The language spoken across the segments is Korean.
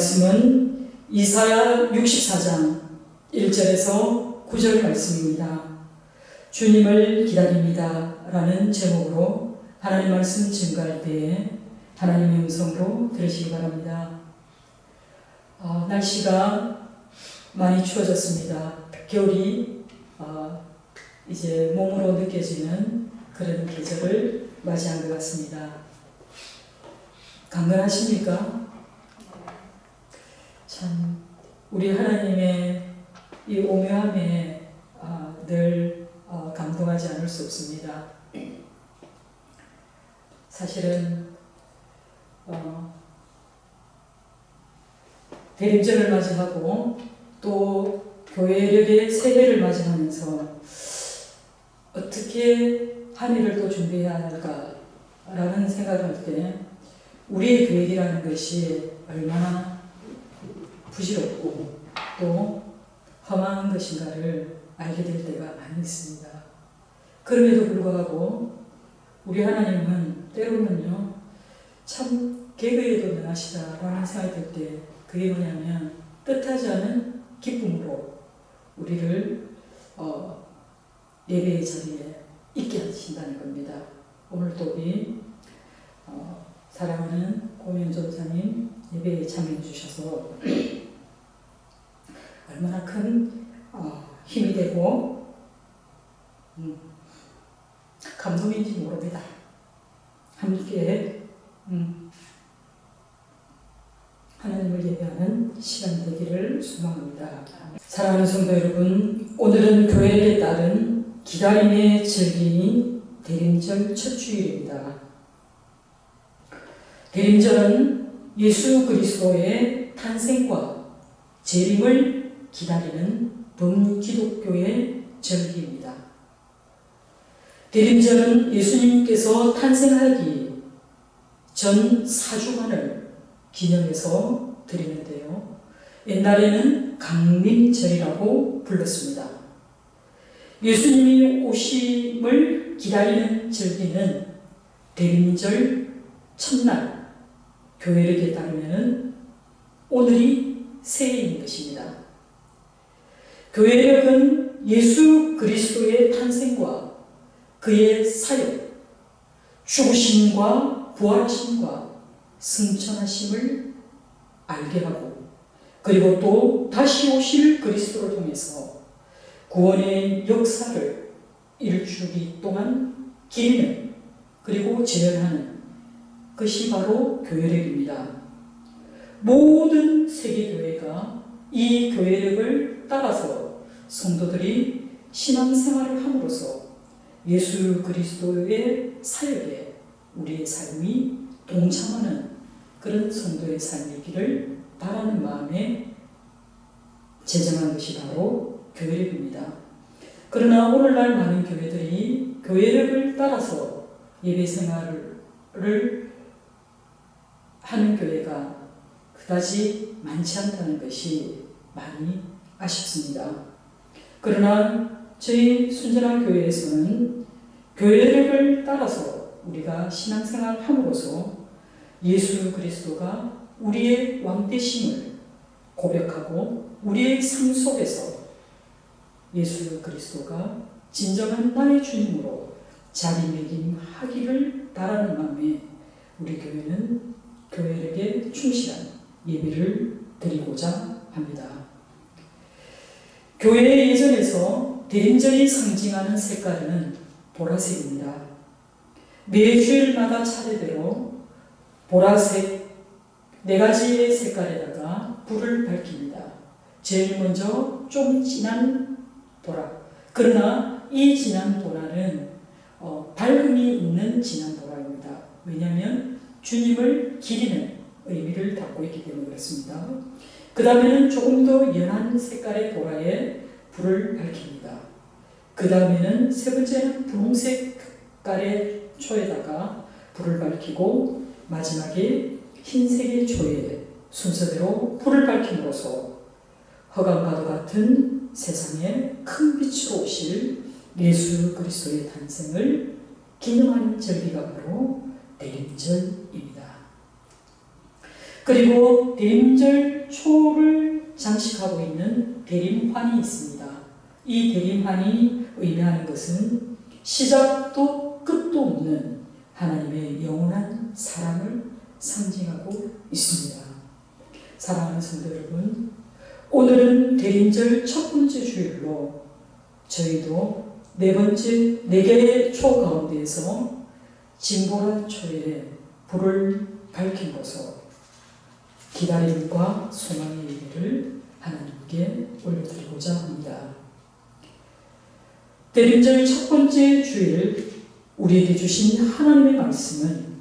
말씀은 이사야 64장 1절에서 9절 말씀입니다. 주님을 기다립니다 라는 제목으로 하나님 말씀 증거할 때에 하나님의 음성으로 들으시기 바랍니다. 날씨가 많이 추워졌습니다. 겨울이 이제 몸으로 느껴지는 그런 계절을 맞이한 것 같습니다. 강건하십니까? 참 우리 하나님의 이 오묘함에 늘 감동하지 않을 수 없습니다. 사실은 대림절을 맞이하고 또 교회력의 새해를 맞이하면서 어떻게 한 해를 또 준비해야 할까라는 생각을 할 때 우리의 계획이라는 것이 얼마나 부질없고 또 험한 것인가를 알게 될 때가 많이 있습니다. 그럼에도 불구하고 우리 하나님은 때로는요 참 개그에도 능하시다라는 생각이 들 때 그게 뭐냐면 뜻하지 않은 기쁨으로 우리를 예배의 자리에 있게 하신다는 겁니다. 오늘도 우리 사랑하는 고명전사님 예배에 참여해 주셔서 얼마나 큰 힘이 되고 감동인지 모릅니다. 함께 하나님을 예배하는 시간 되기를 소망합니다. 사랑하는 성도 여러분, 오늘은 교회에 따른 기다림의 절기인 대림절 첫 주일입니다. 대림절은 예수 그리스도의 탄생과 재림을 기다리는 범기독교의 절기입니다. 대림절은 예수님께서 탄생하기 전 4주간을 기념해서 드리는데요. 옛날에는 강림절이라고 불렀습니다. 예수님이 오심을 기다리는 절기는 대림절 첫날, 교회력에 따르면 오늘이 새해인 것입니다. 교회력은 예수 그리스도의 탄생과 그의 사역, 죽으심과 부활하심과 승천하심을 알게 하고 그리고 또 다시 오실 그리스도를 통해서 구원의 역사를 일주기 동안 기리는 그리고 재현하는 것이 바로 교회력입니다. 모든 세계교회가 이 교회력을 따라서 성도들이 신앙생활을 함으로써 예수 그리스도의 사역에 우리의 삶이 동참하는 그런 성도의 삶이기를 바라는 마음에 제정한 것이 바로 교회력입니다. 그러나 오늘날 많은 교회들이 교회력을 따라서 예배생활을 하는 교회가 그다지 많지 않다는 것이 많이 아쉽습니다. 그러나 저희 순전한 교회에서는 교회력을 따라서 우리가 신앙생활을 함으로써 예수 그리스도가 우리의 왕되심을 고백하고 우리의 삶 속에서 예수 그리스도가 진정한 나의 주님으로 자리매김하기를 바라는 마음에 우리 교회에게 충실한 예배를 드리고자 합니다. 교회의 예전에서 대림절이 상징하는 색깔은 보라색입니다. 매 주일마다 차례대로 보라색 4가지의 색깔에다가 불을 밝힙니다. 제일 먼저 좀 진한 보라. 그러나 이 진한 보라는 밝음이 있는 진한 보라입니다. 왜냐하면 주님을 기리는 의미를 담고 있기 때문에 그렇습니다. 그 다음에는 조금 더 연한 색깔의 보라에 불을 밝힙니다. 그 다음에는 세 번째는 분홍색 색깔의 초에다가 불을 밝히고 마지막에 흰색의 초에 순서대로 불을 밝힘으로써 허감과도 같은 세상에 큰 빛으로 오실 예수 그리스도의 탄생을 기념하는 절기가 바로 대림절입니다. 그리고 대림절 초를 장식하고 있는 대림환이 있습니다. 이 대림환이 의미하는 것은 시작도 끝도 없는 하나님의 영원한 사랑을 상징하고 있습니다. 사랑하는 성도 여러분, 오늘은 대림절 첫 번째 주일로 저희도 4개의 초 가운데에서 진보라 초에 불을 밝힘으로써 기다림과 소망의 예배를 하나님께 올려드리고자 합니다. 대림절 첫 번째 주일 우리에게 주신 하나님의 말씀은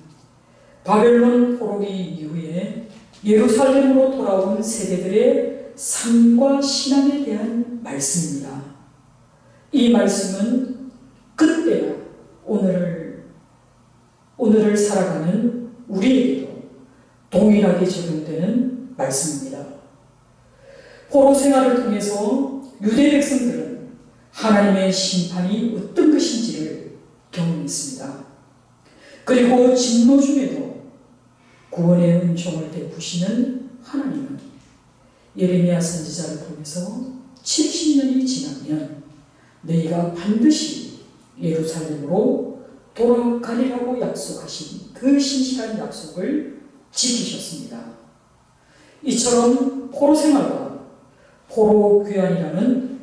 바벨론 포로기 이후에 예루살렘으로 돌아온 세대들의 삶과 신앙에 대한 말씀입니다. 이 말씀은 그때나 오늘을 살아가는 우리에게도 동일하게 적용되는 말씀입니다. 포로 생활을 통해서 유대 백성들은 하나님의 심판이 어떤 것인지를 경험했습니다. 그리고 진노 중에도 구원의 은총을 베푸시는 하나님은 예레미야 선지자를 통해서 70년이 지나면 너희가 반드시 예루살렘으로 돌아가리라고 약속하신 그 신실한 약속을 지키셨습니다. 이처럼 포로 생활과 포로 귀환이라는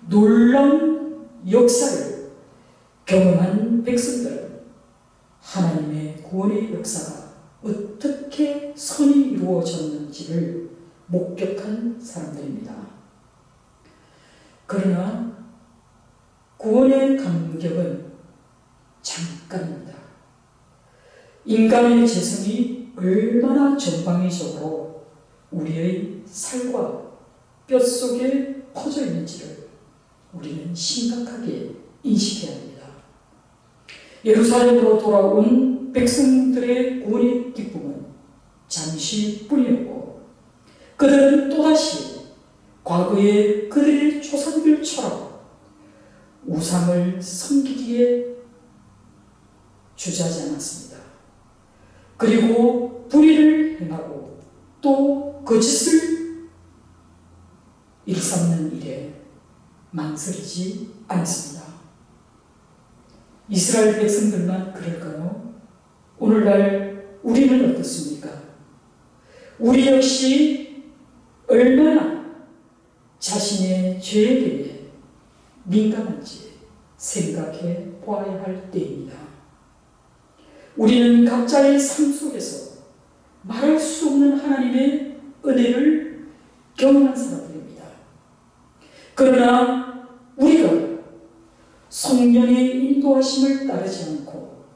놀라운 역사를 경험한 백성들은 하나님의 구원의 역사가 어떻게 선이 이루어졌는지를 목격한 사람들입니다. 그러나 구원의 감격은 잠깐입니다. 인간의 재성이 얼마나 전방위적으로 우리의 살과 뼛속에 퍼져 있는지를 우리는 심각하게 인식해야 합니다. 예루살렘으로 돌아온 백성들의 구원의 기쁨은 잠시뿐이었고 그들은 또다시 과거의 그들의 조상들처럼 우상을 섬기기에 주저하지 않았습니다. 그리고 불의를 행하고 또 거짓을 일삼는 일에 망설이지 않았습니다. 이스라엘 백성들만 그럴까요? 오늘날 우리는 어떻습니까? 우리 역시 얼마나 자신의 죄에 대해 민감한지 생각해 보아야 할 때입니다. 우리는 각자의 삶 속에서 말할 수 없는 하나님의 은혜를 경험한 사람들입니다. 그러나 우리가 성령의 인도하심을 따르지 않고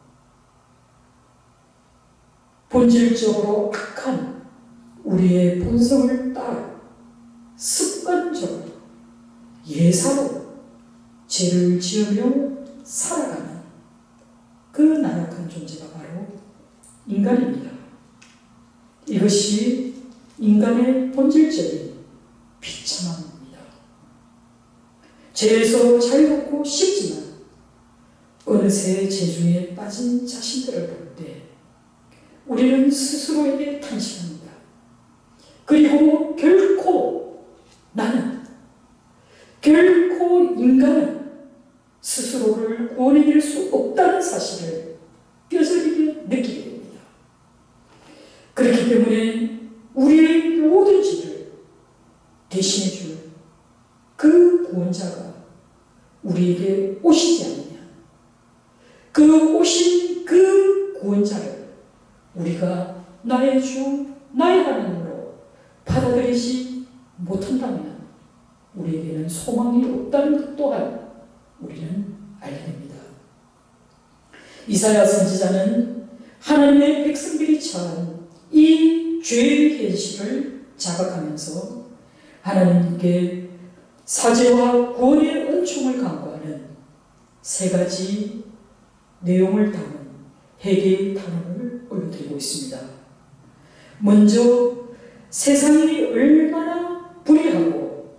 본질적으로 악한 우리의 본성을 따라 습관적으로 예사로 죄를 지으며 살아가는 그 나약한 존재가 바로 인간입니다. 이것이 인간의 본질적인 비참함입니다. 죄에서 자유롭고 싶지만 어느새 죄중에 빠진 자신들을 볼 때 우리는 스스로에게 탄식합니다. 그리고 결코 인간은 스스로를 구원해낼 수 없다는 사실을 뼈저리게 때문에 우리의 모든 죄를 대신해 줄 그 구원자가 우리에게 오시지 않느냐. 그 오신 그 구원자를 우리가 나의 주, 나의 하나님으로 받아들이지 못한다면 우리에게는 소망이 없다는 것 또한 우리는 알게 됩니다. 이사야 선지자는 하나님의 백성들이 처한 이 죄의 현실을 자각하면서 하나님께 사죄와 구원의 은총을 강구하는 세 가지 내용을 담은 회개의 단어를 올려드리고 있습니다. 먼저 세상이 얼마나 불의하고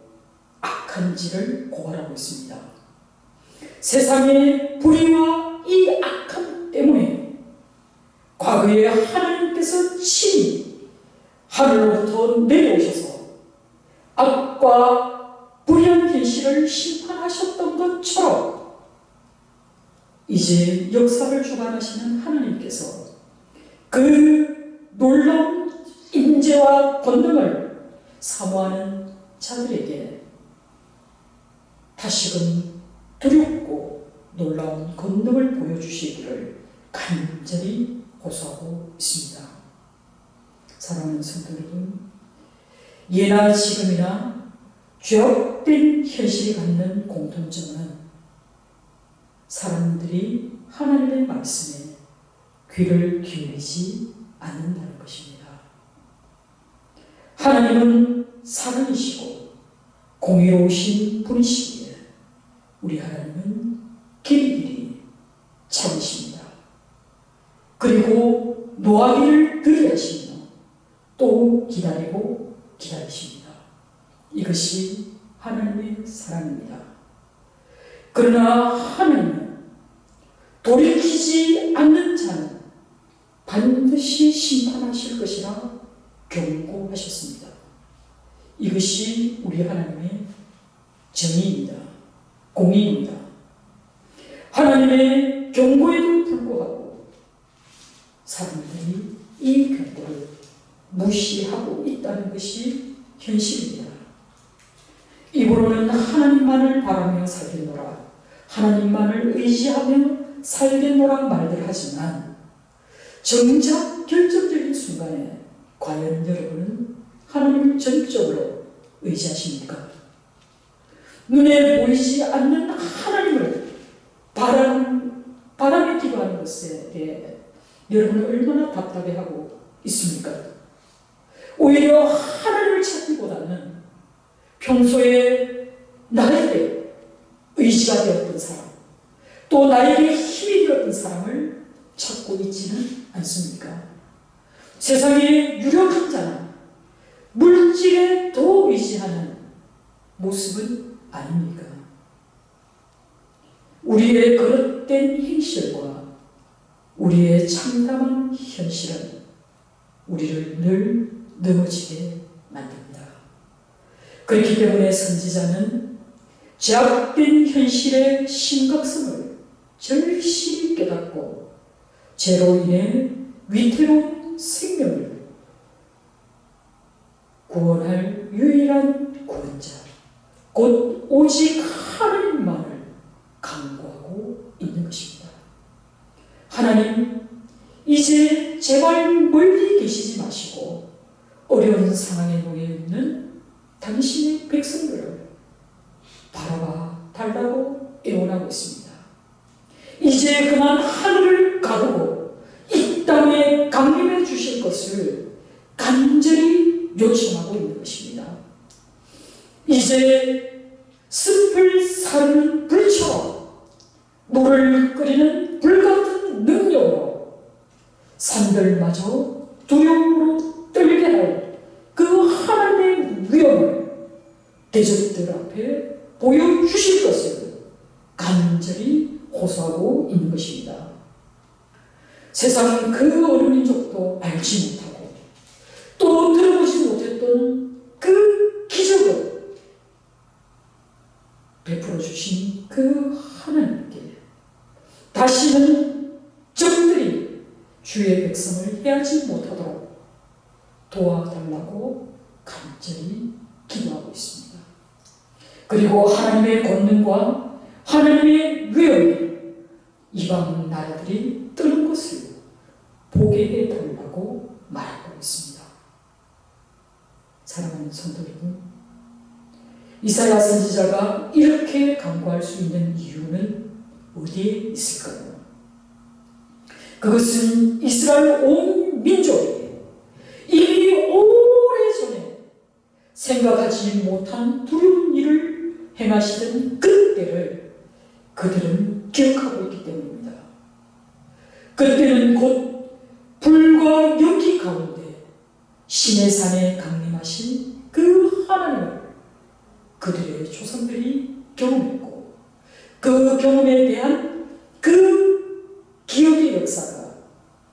악한지를 고발하고 있습니다. 세상의 불의와 이 악함 때문에 과거에 하나님께서 친히 하늘로부터 내려오셔서 악과 불의한 현실을 심판하셨던 것처럼 이제 역사를 주관하시는 하나님께서 그 놀라운 인재와 권능을 사모하는 자들에게 다시금 두렵고 놀라운 권능을 보여주시기를 간절히 호소하고 있습니다. 사랑하는 성도 여러분, 예나 지금이나 죄악된 현실이 갖는 공통점은 사람들이 하나님의 말씀에 귀를 기울이지 않는다는 것입니다. 하나님은 사랑이시고 공의로우신 분이시기에 우리 하나님은 길이 참으십니다. 그리고 노하기를 들이하시며 또 기다리고 기다리십니다. 이것이 하나님의 사랑입니다. 그러나 하나님은 돌이키지 않는 자는 반드시 심판하실 것이라 경고하셨습니다. 이것이 우리 하나님의 정의입니다. 공의입니다. 하나님의 경고에도 불구하고 사람들이 이 경고를 무시하고 있다는 것이 현실입니다. 입으로는 하나님만을 바라며 살겠노라, 하나님만을 의지하며 살겠노라 말들 하지만 정작 결정적인 순간에 과연 여러분은 하나님을 전적으로 의지하십니까? 눈에 보이지 않는 하나님을 바라며 기도하는 것에 대해 여러분은 얼마나 답답해하고 있습니까? 오히려 하나님을 찾기보다는 평소에 나에게 의지가 되었던 사람, 또 나에게 힘이 되었던 사람을 찾고 있지는 않습니까? 세상의 유력한 자나 물질에 더 의지하는 모습은 아닙니까? 우리의 거듭된 행실과 우리의 참담한 현실은 우리를 늘 넘어지게 만듭니다. 그렇기 때문에 선지자는 죄악된 현실의 심각성을 절실히 깨닫고 죄로 인해 위태로운 생명을 구원할 유일한 구원자, 곧 오직 하나님만을 강구하고 있는 것입니다. 하나님, 이제 제발 멀리 계시지 마시고 어려운 상황에 놓여 있는 당신의 백성들을 바라봐 달라고 애원하고 있습니다. 이제 그만 하늘을 가르고 이 땅에 강림해 주실 것을 간절히 요청하고 있는 것입니다. 이제 습을 사르는 불처럼 물을 끓이는 불같은 능력으로 산들마저 두려움으로 떨게 할 그 하나님의 위엄을 대적들 앞에 보여주실 것을 간절히 호소하고 있는 것입니다. 세상은 그 어느 민족도 알지 못하고 또 들어보지 못했던 그 기적을 베풀어 주신 그 하나님께 다시는 적들이 주의 백성을 해하지 못하도록 도와달라고 간절히 기도하고 있습니다. 그리고 하나님의 권능과 하나님의 위엄이 이방 나라들이 뜨는 것을 보게 해달라고 말하고 있습니다. 사랑하는 성도 여러분, 이사야 선지자가 이렇게 간구할 수 있는 이유는 어디에 있을까요? 그것은 이스라엘 온 민족에게 이미 오래전에 생각하지 못한 두려운 일을 행하시던 그때를 그들은 기억하고 있기 때문입니다. 그때는 곧 불과 연기 가운데 시내산에 강림하신 그 하나님을 그들의 조상들이 경험했고, 그 경험에 대한 그 기억의 역사가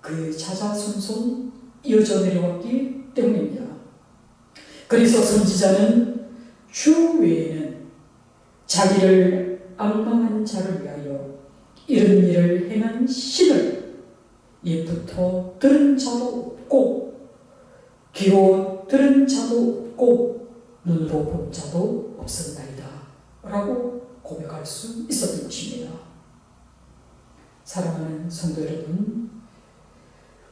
그 자자손손 이어져 내려왔기 때문입니다. 그래서 선지자는 주 외에는 자기를 앙망하는 자를 위하여 이런 일을 행한 신을 옛부터 들은 자도 없고 귀로 들은 자도 없고 눈으로 본 자도 없었나이다 라고 고백할 수 있었던 것입니다. 사랑하는 성도 여러분,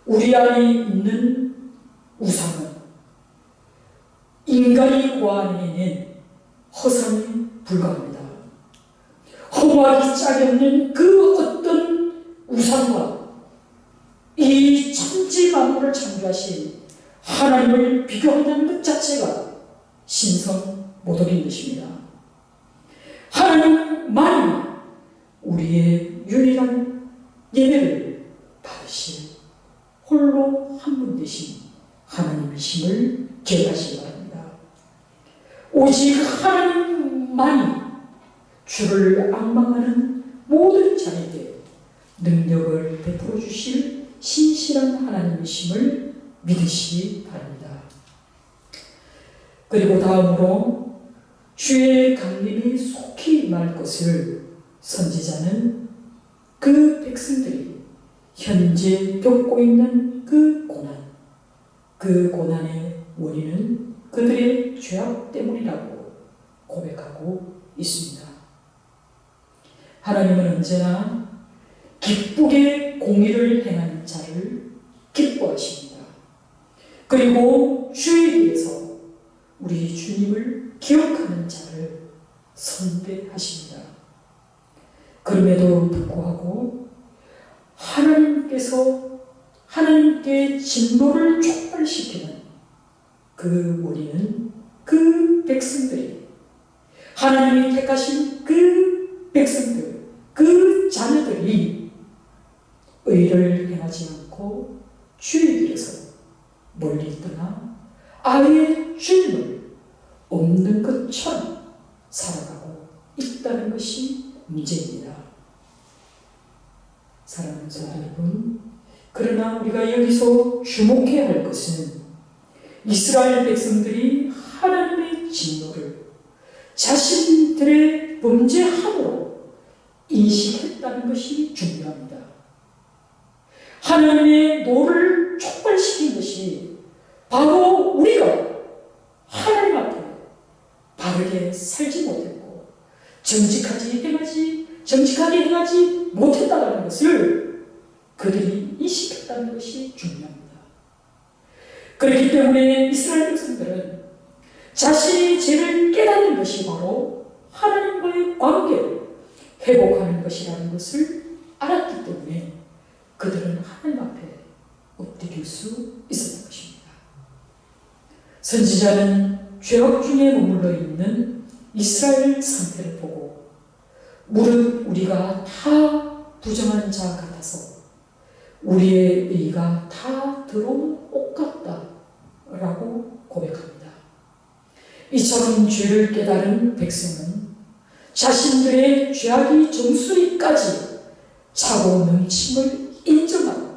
우리 안에 있는 우상은 인간이 고안해낸 허상에 불과합니다. 허무하기 짝이 없는 그 어떤 우상과 이 천지 만물을 창조하신 하나님을 비교한다는 것 자체가 신성모독인 것입니다. 하나님만이 우리의 유일한 예배를 받으실 홀로 한 분 되신 하나님이심을 기억하시기 바랍니다. 오직 하나님만이 주를 앙망하는 모든 자에게 능력을 베풀어 주실 신실한 하나님이심을 믿으시기 바랍니다. 그리고 다음으로 주의 강림이 속히 임할 것을 선지자는 그 백성들이 현재 겪고 있는 그 고난의 원인은 그들의 죄악 때문이라고 고백하고 있습니다. 하나님은 언제나 기쁘게 공의를 행하는 자를 기뻐하십니다. 그리고 주에 대해서 우리 주님을 기억하는 자를 선대하십니다. 그럼에도 불구하고 하나님께 진노를 촉발시키는 그 원인은 그 백성들이, 하나님이 택하신 그 백성들, 그 자녀들이 의를 행하지 않고 주의 길에서 멀리 떠나 아예 주님을 없는 것처럼 살아가고 있다는 것이 문제입니다. 사랑하는 성도 여러분, 그러나 우리가 여기서 주목해야 할 것은 이스라엘 백성들이 하나님의 진노를 자신들의 범죄함으로 인식했다는 것이 중요합니다. 하나님의 노를 촉발시킨 것이 바로 우리가 하나님 앞에 바르게 살지 못했고 정직하게 행하지 못했다는 것을 그들이 인식했다는 것이 중요합니다. 그렇기 때문에 이스라엘 백성들은 자신의 죄를 깨닫는 것이 바로 하나님과의 관계를 회복하는 것이라는 것을 알았기 때문에 그들은 하나님 앞에 엎드릴 수 있었던 것입니다. 선지자는 죄악 중에 머물러 있는 이스라엘 상태를 보고 무릇 우리가 다 부정한 자 같아서 우리의 의가 다 들어온 옷 같다 라고 고백합니다. 이처럼 죄를 깨달은 백성은 자신들의 죄악이 정수리까지 차고 넘침을 인정하고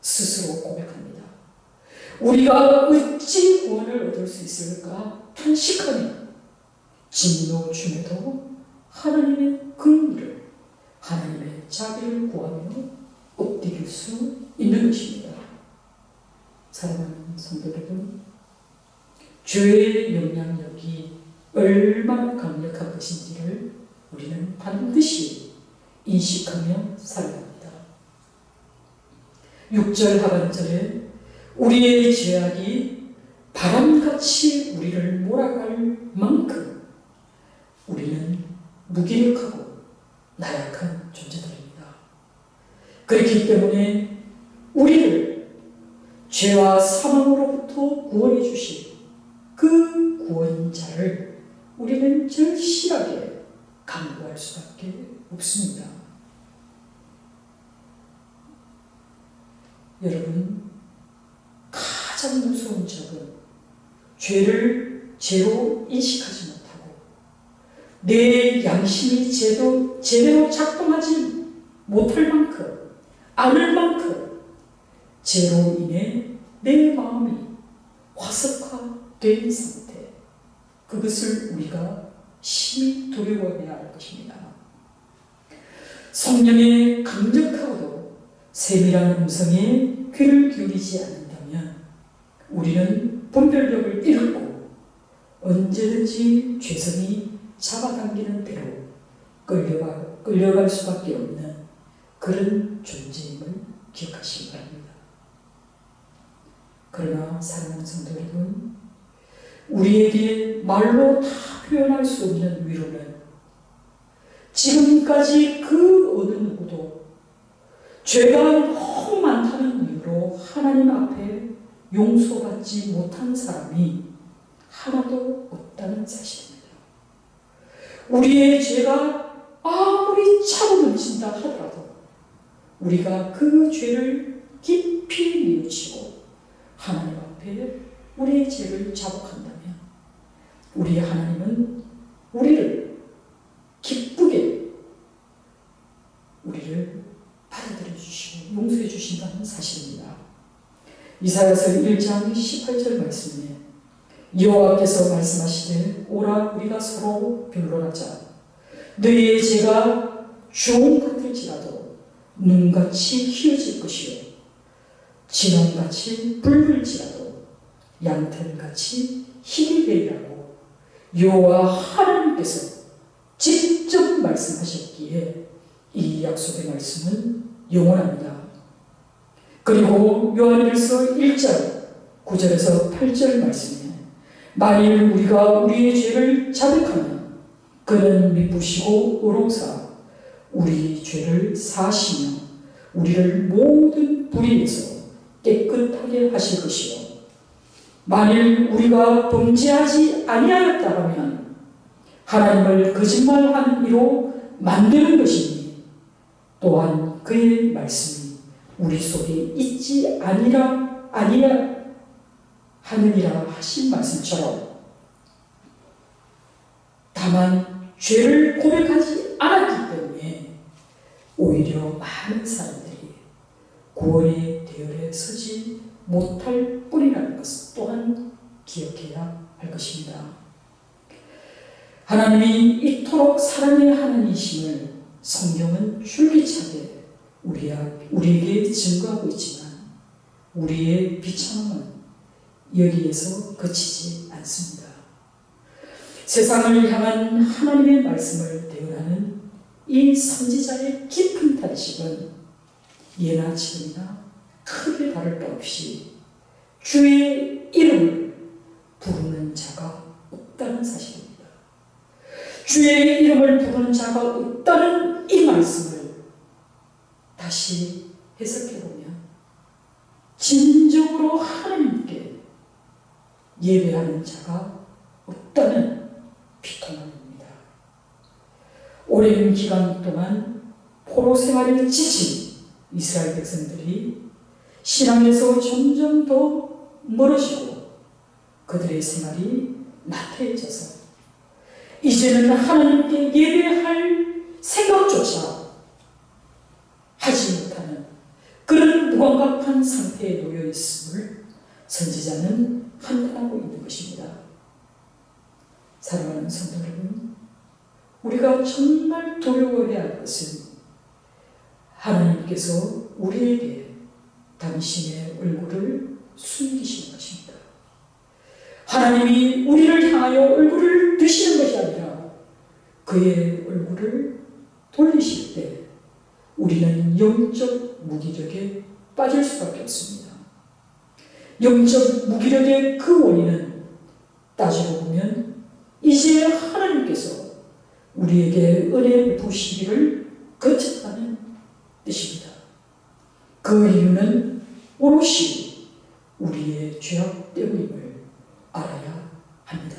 스스로 고백합니다. 우리가 어찌 구원을 얻을 수 있을까 탄식하며 진노 중에도 하나님의 긍휼을, 하나님의 자비를 구하며 엎드릴 수 있는 것입니다. 사랑하는 성도 여러분, 죄의 영향력이 얼마나 강력한 것인지를 우리는 반드시 인식하며 살아야 합니다. 6절 하반절에 우리의 죄악이 바람같이 우리를 몰아갈 만큼 우리는 무기력하고 나약한 존재들입니다. 그렇기 때문에 우리를 죄와 사망으로부터 구원해 주신 그 구원자를 우리는 절실하게 간구할 수밖에 없습니다. 여러분, 가장 무서운 적은 죄를 죄로 인식하지 못하고 내 양심이 제대로 작동하지 못할 만큼, 않을 만큼 죄로 인해 내 마음이 화석화된 상태, 그것을 우리가 심히 두려워해야 할 것입니다. 성령의 강력하고도 세밀한 음성에 귀를 기울이지 않는다면 우리는 분별력을 잃고 언제든지 죄성이 잡아당기는 대로 끌려갈 수밖에 없는 그런 존재임을 기억하시기 바랍니다. 그러나 사랑하는 성도 여러분, 우리에게 말로 다 표현할 수 없는 위로는 지금까지 그 어느 누구도 죄가 너무 많다는 이유로 하나님 앞에 용서받지 못한 사람이 하나도 없다는 사실입니다. 우리의 죄가 아무리 차고 넘친다 하더라도 우리가 그 죄를 깊이 뉘우치고 하나님 앞에 우리의 죄를 자복한다면 우리 하나님은 우리를 기쁘게 우리를 받아들여 주시고 용서해 주신다는 사실입니다. 이사야서 1장 18절 말씀에 여호와께서 말씀하시되 오라 우리가 서로 변론하자. 너희의 죄가 주홍 같을지라도 눈같이 희어질 것이요 진홍같이 붉을지라도 양털같이 희게 되리라고 여호와 하나님께서 직접 말씀하셨기에 이 약속의 말씀은 영원합니다. 그리고 요한일서 1장 9절에서 8절 말씀에 만일 우리가 우리의 죄를 자백하면 그는 미쁘시고 의로우사 우리 죄를 사하시며 우리를 모든 불의에서 깨끗하게 하실 것이요 만일 우리가 범죄하지 아니하였다 하면 하나님을 거짓말하는 이로 만드는 것이니 또한 그의 말씀이 우리 속에 있지 아니라 하느니라 하신 말씀처럼 다만 죄를 고백하지 않았기 때문에 오히려 많은 사람들이 구원의 대열에 서지 못할 뿐이라는 것을 또한 기억해야 할 것입니다. 하나님이 이토록 사랑의 하나님이심을 성경은 줄기차게 우리에게 증거하고 있지만 우리의 비참함은 여기에서 그치지 않습니다. 세상을 향한 하나님의 말씀을 대언하는 이 선지자의 깊은 탄식은 예나 지금이나 크게 다를 바 없이 주의 이름을 부르는 자가 없다는 사실입니다. 주의 이름을 부르는 자가 없다는 이 말씀을 다시 해석해보면 진정으로 하나님께 예배하는 자가 없다는 비통함입니다. 오랜 기간 동안 포로 생활에 지친 이스라엘 백성들이 신앙에서 점점 더 멀어지고 그들의 생활이 나태해져서 이제는 하나님께 예배할 생각조차 하지 못하는 그런 무감각한 상태에 놓여 있음을 선지자는 판단하고 있는 것입니다. 사랑하는 성도 여러분, 우리가 정말 두려워해야 할 것은 하나님께서 우리에게 당신의 얼굴을 숨기시는 것입니다. 하나님이 우리를 향하여 얼굴을 드시는 것이 아니라 그의 얼굴을 돌리실 때 우리는 영적 무기력에 빠질 수밖에 없습니다. 영적 무기력의 그 원인은 따지고 보면 이제 하나님께서 우리에게 은혜 부으시기를 거듭하는 뜻입니다. 그 이유는 오롯이 우리의 죄악 때문임을 알아야 합니다.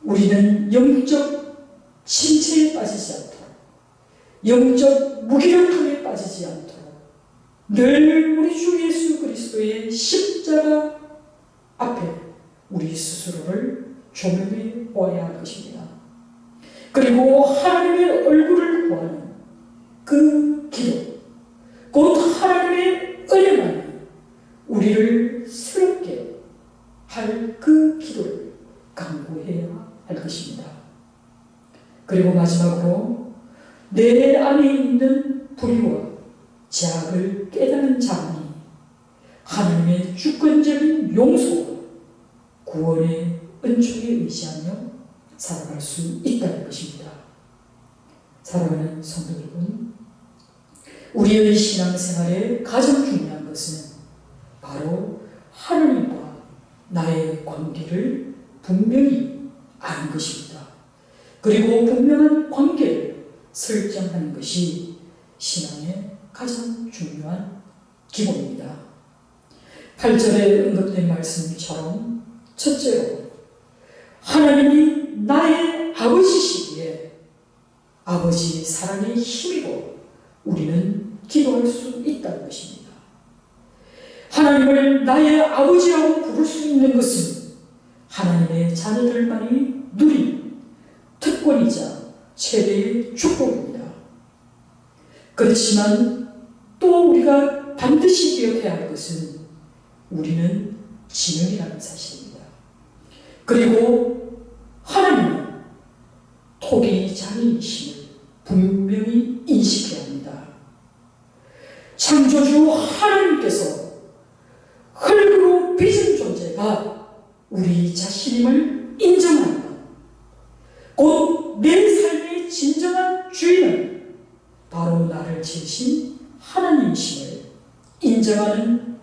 우리는 영적 침체에 빠지지 않도록, 영적 무기력함에 빠지지 않도록 늘 우리 주 예수 그리스도의 십자가 앞에 우리 스스로를 조명해 보아야 할 것입니다. 그리고 하나님의 얼굴을 구하는 그 기도, 곧 하나님의 은혜만이 우리를 새롭게 할 그 기도를 강구해야 할 것입니다. 그리고 마지막으로 내 안에 있는 불의와 죄악을 깨닫는 자만이 하나님의 주권적인 용서와 구원의 은총에 의지하며 살아갈 수 있다는 것입니다. 사랑하는 성도 여러분, 우리의 신앙생활에 가장 중요한 것은 바로 하나님과 나의 관계를 분명히 아는 것입니다. 그리고 분명한 관계를 설정하는 것이 신앙의 가장 중요한 기본입니다. 8절에 언급된 말씀처럼 첫째로 하나님이 나의 아버지시기에 아버지의 사랑의 힘이고 우리는 기도할 수 있다는 것입니다. 하나님을 나의 아버지라고 부를 수 있는 것은 하나님의 자녀들만이 누린 특권이자 최대의 축복입니다. 그렇지만 또 우리가 반드시 기억해야 할 것은 우리는 지명이라는 사실입니다. 그리고 하나님은 토기 장인이심을 분명히 인식해야 합니다. 창조주 하나님께서 흙으로 빚은 존재가 우리 자신임을 인정하는 것, 곧 내 삶의 진정한 주인은 바로 나를 지으신 하나님이심을 인정하는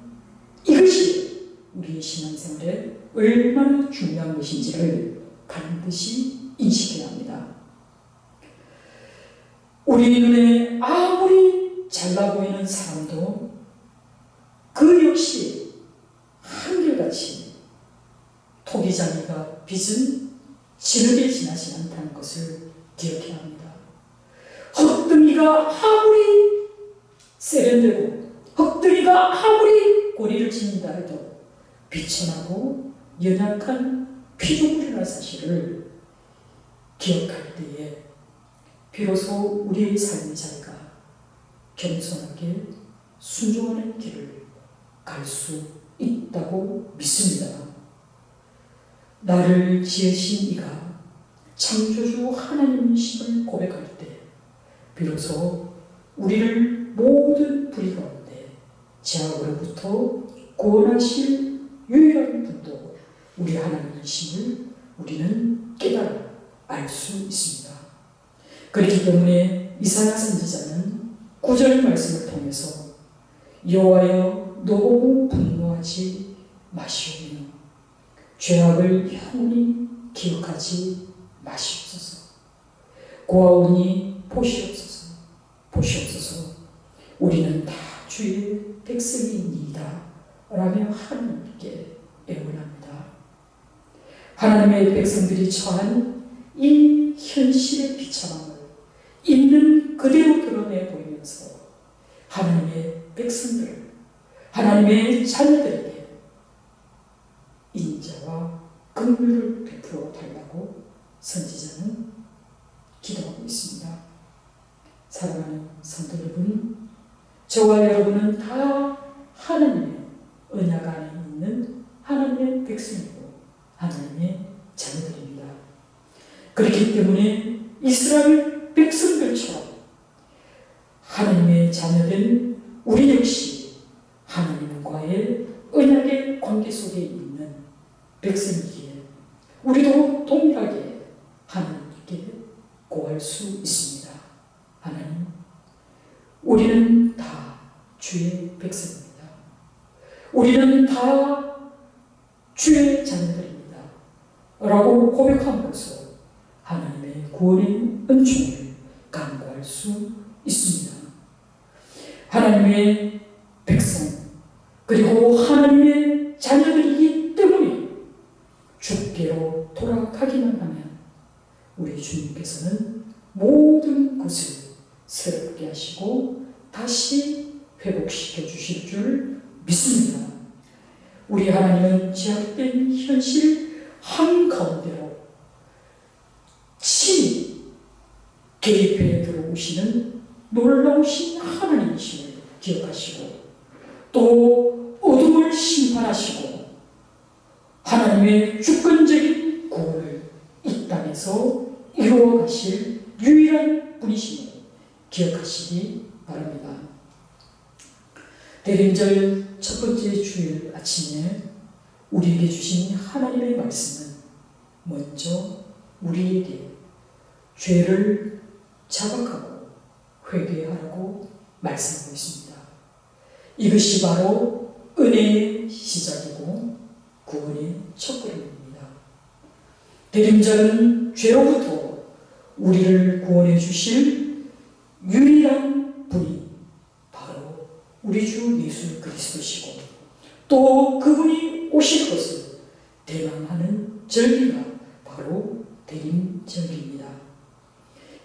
이것이 우리의 신앙생활에 얼마나 중요한 것인지를 반드시 인식해야 합니다. 우리 눈에 아무리 잘나 보이는 사람도 그 역시 한결같이 토기장이가 빚은 진흙에 지나지 않다는 것을 기억해야 합니다. 헛등이가 아무리 세련되고 헛등이가 아무리 고리를 짓는다 해도 비천하고 연약한 피조물이라는 사실을 기억할 때에 비로소 우리의 삶의 자리가 겸손하게 순종하는 길을 갈 수 있다고 믿습니다. 나를 지으신 이가 창조주 하나님이심을 고백할 때 비로소 우리를 모든 불의 가운데 죄악으로부터 구원하실 유일한 분도 우리 하나님이심을 우리는 깨달아 알 수 있습니다. 그렇기 때문에 이사야 선지자는 9절 말씀을 통해서 여호와여 너무 분노하지 마시오며 죄악을 영원히 기억하지 마시옵소서. 고아오니 보시옵소서. 보시옵소서. 우리는 다 주의 백성이니이다 라며 하나님께 애원합니다. 하나님의 백성들이 처한 이 현실의 비참함을 있는 그대로 드러내 보이면서 하나님의 백성들을, 하나님의 자녀들에게 인자와 긍휼을 베풀어 달라고 선지자는 기도하고 있습니다. 사랑하는 성도 여러분, 저와 여러분은 다 하나님의 언약 안에 있는 하나님의 백성이고 하나님의 자녀들입니다. 그렇기 때문에 이스라엘 백성들처럼 하나님의 자녀된 우리 역시 하나님의 한계 속에 있는 백성이기에 우리도 동일하게 하나님께 구할 수 있습니다. 하나님, 우리는 다 주의 백성입니다. 우리는 다 주의 자녀들입니다. 라고 고백함으로써 하나님의 구원의 은총을 간구할 수 있습니다. 하나님의 백성 그리고 하나님의 자녀들이기 때문에 주께로 돌아가기만 하면 우리 주님께서는 모든 것을 새롭게 하시고 다시 회복시켜 주실 줄 믿습니다. 우리 하나님은 제약된 현실 한가운데로 친히 개입해 들어오시는 놀라우신 하나님이심을 기억하시고 또 어둠을 심판하시고 하나님의 주권적인 구원을 이 땅에서 이루어 가실 유일한 분이심을 기억하시기 바랍니다. 대림절 첫 번째 주일 아침에 우리에게 주신 하나님의 말씀은 먼저 우리에게 죄를 자각하고 회개하라고 말씀하고 있습니다. 이것이 바로 은혜의 시작이고 구원의 첫걸음입니다. 대림절은 죄로부터 우리를 구원해 주실 유일한 분이 바로 우리 주 예수 그리스도시고 또 그분이 오실 것을 대망하는 절기가 바로 대림절기입니다.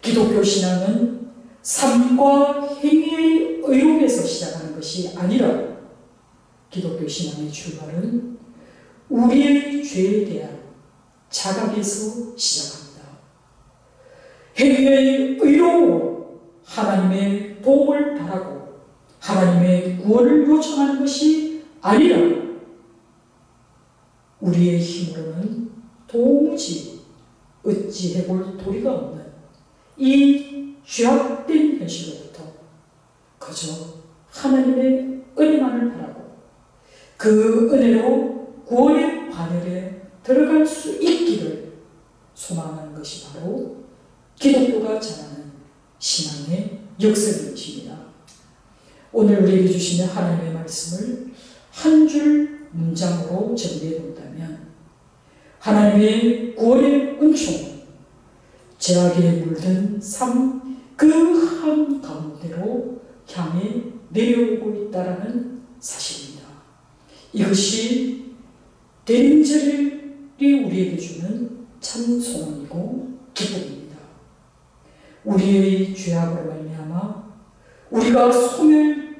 기독교 신앙은 삶과 행위의 의롭에서 시작하는 것이 아니라 기독교 신앙의 출발은 우리의 죄에 대한 자각에서 시작합니다. 행위의 의로움으로 하나님의 도움을 바라고 하나님의 구원을 요청하는 것이 아니라 우리의 힘으로는 도무지 어찌해볼 도리가 없는 이 죄악된 현실로부터 그저 하나님의 은혜만을 바라고 그 은혜로 구원의 바늘에 들어갈 수 있기를 소망하는 것이 바로 기독교가 전하는 신앙의 역설인 것입니다. 오늘 우리에게 주시는 하나님의 말씀을 한 줄 문장으로 정리해 본다면 하나님의 구원의 은총은 죄악에 물든 삶 그 한가운데로 향해 내려오고 있다는 사실입니다. 이것이 대림절이 우리에게 주는 참 소망이고 기쁨입니다. 우리의 죄악으로 말미암아 우리가 소멸되었음을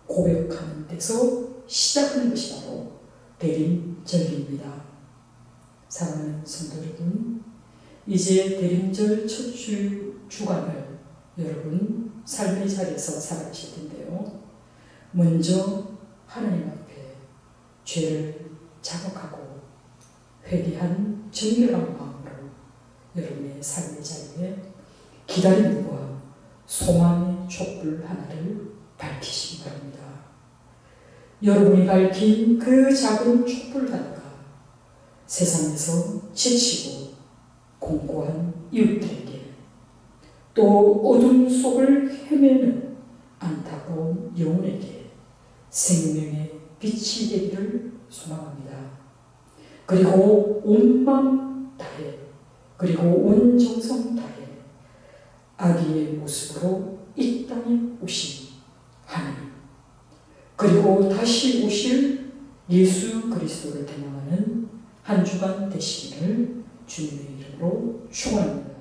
고백하는 데서 시작하는 것이 바로 대림절입니다. 사랑하는 성도 여러분, 이제 대림절 첫 주간을 여러분 삶의 자리에서 살아가실 텐데요. 먼저 하나님 앞에 죄를 자각하고 회개한 정결한 마음으로 여러분의 삶의 자리에 기다림과 소망의 촛불 하나를 밝히시기 바랍니다. 여러분이 밝힌 그 작은 촛불 하나가 세상에서 지치고 공고한 이웃들에게 또 어둠 속을 헤매는 안타까운 영혼에게 생명의 빛이 되기를 소망합니다. 그리고 온 마음 다해 그리고 온 정성 다해 아기의 모습으로 이 땅에 오신 하나님 그리고 다시 오실 예수 그리스도를 대망하는 한 주간 되시기를 주님의 이름으로 축원합니다.